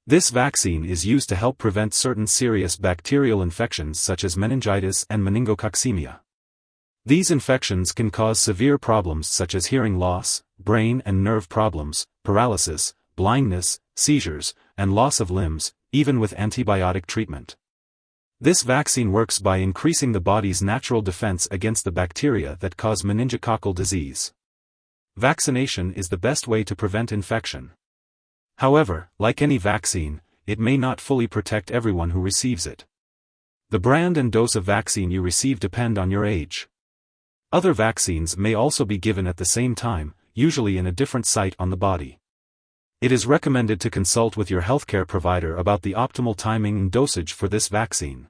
This vaccine is used to help prevent certain serious bacterial infections such as meningitis and meningococcemia. These infections can cause severe problems such as hearing loss, brain and nerve problems, paralysis, blindness, seizures, and loss of limbs, even with antibiotic treatment. This vaccine works by increasing the body's natural defense against the bacteria that cause meningococcal disease. Vaccination is the best way to prevent infection. However, like any vaccine, it may not fully protect everyone who receives it. The brand and dose of vaccine you receive depend on your age. Other vaccines may also be given at the same time, usually in a different site on the body. It is recommended to consult with your healthcare provider about the optimal timing and dosage for this vaccine.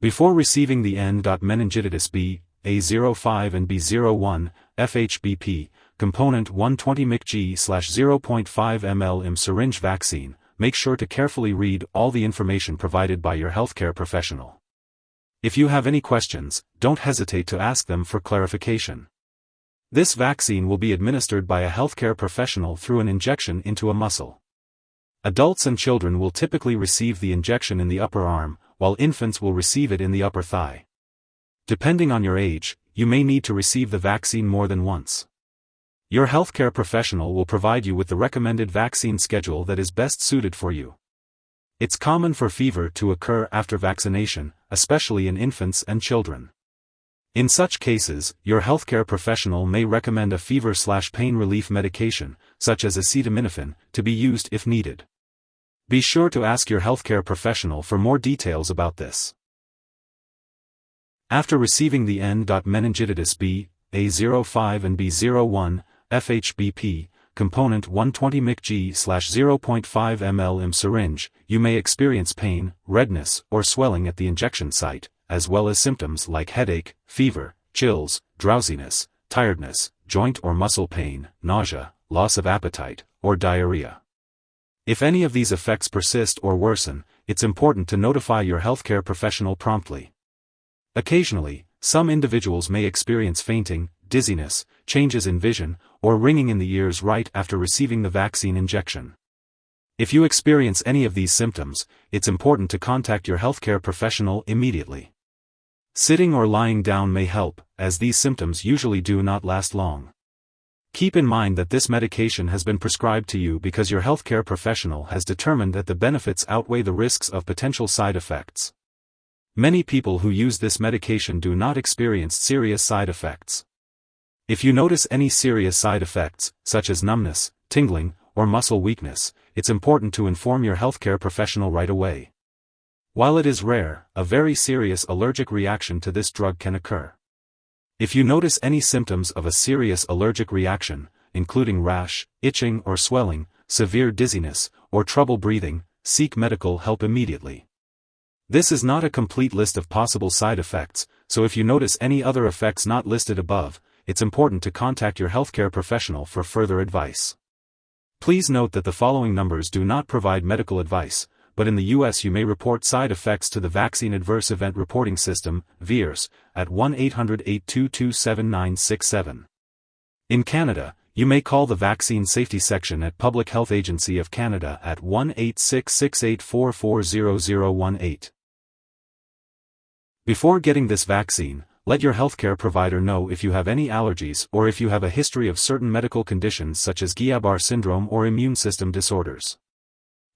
Before receiving the N.Meningitidis B, A05 and B01, Fhbp, component 120 mcg/0.5 ml im syringe vaccine, make sure to carefully read all the information provided by your healthcare professional. If you have any questions, don't hesitate to ask them for clarification. This vaccine will be administered by a healthcare professional through an injection into a muscle. Adults and children will typically receive the injection in the upper arm, while infants will receive it in the upper thigh. Depending on your age, you may need to receive the vaccine more than once. Your healthcare professional will provide you with the recommended vaccine schedule that is best suited for you. It's common for fever to occur after vaccination, especially in infants and children. In such cases, your healthcare professional may recommend a fever/pain relief medication, such as acetaminophen, to be used if needed. Be sure to ask your healthcare professional for more details about this. After receiving the N.Meningitidis B, A05 and B01, Fhbp, component 120 mcg/0.5 ml im syringe, you may experience pain, redness, or swelling at the injection site, as well as symptoms like headache, fever, chills, drowsiness, tiredness, joint or muscle pain, nausea, loss of appetite, or diarrhea. If any of these effects persist or worsen, it's important to notify your healthcare professional promptly. Occasionally, some individuals may experience fainting, dizziness, changes in vision, or ringing in the ears right after receiving the vaccine injection. If you experience any of these symptoms, it's important to contact your healthcare professional immediately. Sitting or lying down may help, as these symptoms usually do not last long. Keep in mind that this medication has been prescribed to you because your healthcare professional has determined that the benefits outweigh the risks of potential side effects. Many people who use this medication do not experience serious side effects. If you notice any serious side effects, such as numbness, tingling, or muscle weakness, it's important to inform your healthcare professional right away. While it is rare, a very serious allergic reaction to this drug can occur. If you notice any symptoms of a serious allergic reaction, including rash, itching or swelling, severe dizziness, or trouble breathing, seek medical help immediately. This is not a complete list of possible side effects, so if you notice any other effects not listed above, it's important to contact your healthcare professional for further advice. Please note that the following numbers do not provide medical advice, but in the US you may report side effects to the Vaccine Adverse Event Reporting System, VAERS, at 1-800-822-7967. In Canada, you may call the Vaccine Safety Section at Public Health Agency of Canada at 1-866-844-0018. Before getting this vaccine, let your healthcare provider know if you have any allergies or if you have a history of certain medical conditions such as Guillain-Barré syndrome or immune system disorders.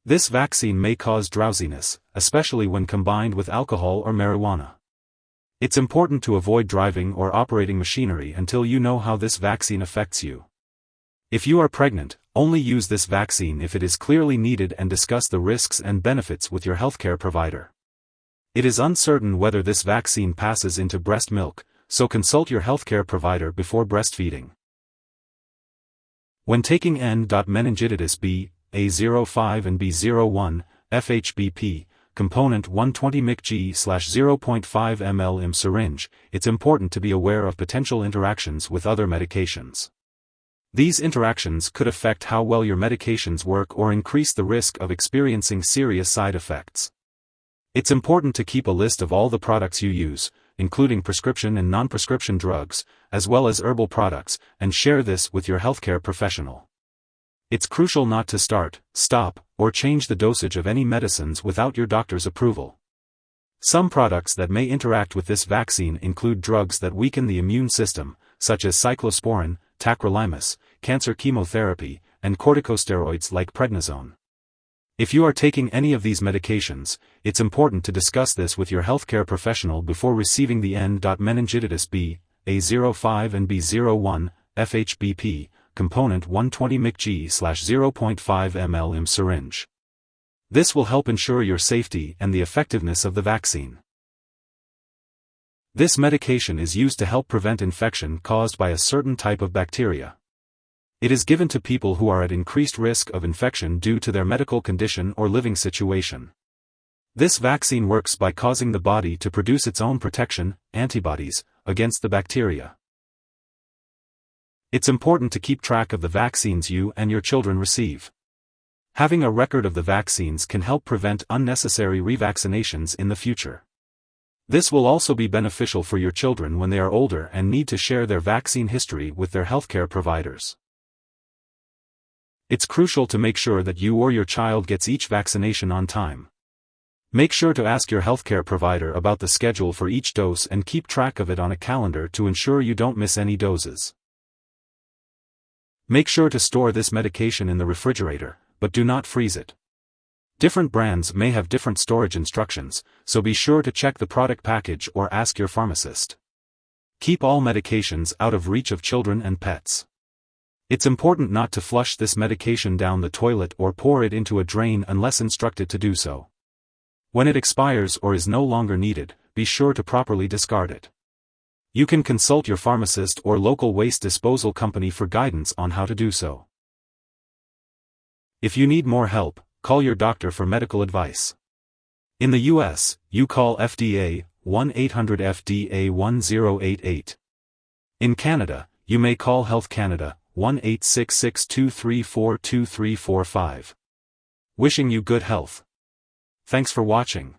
This vaccine may cause drowsiness, especially when combined with alcohol or marijuana. It's important to avoid driving or operating machinery until you know how this vaccine affects you. If you are pregnant, only use this vaccine if it is clearly needed and discuss the risks and benefits with your healthcare provider. It is uncertain whether this vaccine passes into breast milk, so consult your healthcare provider before breastfeeding. When taking N.Meningitidis B, A05 and B01, Fhbp, component 120 mcg/0.5 ml im syringe, it's important to be aware of potential interactions with other medications. These interactions could affect how well your medications work or increase the risk of experiencing serious side effects. It's important to keep a list of all the products you use, including prescription and non-prescription drugs, as well as herbal products, and share this with your healthcare professional. It's crucial not to start, stop, or change the dosage of any medicines without your doctor's approval. Some products that may interact with this vaccine include drugs that weaken the immune system, such as cyclosporin, tacrolimus, cancer chemotherapy, and corticosteroids like prednisone. If you are taking any of these medications, it's important to discuss this with your healthcare professional before receiving the N.Meningitidis B, A05 and B01, Fhbp, component 120 mcg/0.5 ml im syringe. This will help ensure your safety and the effectiveness of the vaccine. This medication is used to help prevent infection caused by a certain type of bacteria. It is given to people who are at increased risk of infection due to their medical condition or living situation. This vaccine works by causing the body to produce its own protection, antibodies, against the bacteria. It's important to keep track of the vaccines you and your children receive. Having a record of the vaccines can help prevent unnecessary revaccinations in the future. This will also be beneficial for your children when they are older and need to share their vaccine history with their healthcare providers. It's crucial to make sure that you or your child gets each vaccination on time. Make sure to ask your healthcare provider about the schedule for each dose and keep track of it on a calendar to ensure you don't miss any doses. Make sure to store this medication in the refrigerator, but do not freeze it. Different brands may have different storage instructions, so be sure to check the product package or ask your pharmacist. Keep all medications out of reach of children and pets. It's important not to flush this medication down the toilet or pour it into a drain unless instructed to do so. When it expires or is no longer needed, be sure to properly discard it. You can consult your pharmacist or local waste disposal company for guidance on how to do so. If you need more help, call your doctor for medical advice. In the US, you call FDA 1-800-FDA-1088. In Canada, you may call Health Canada 1-866-234-2345. Wishing you good health. Thanks for watching.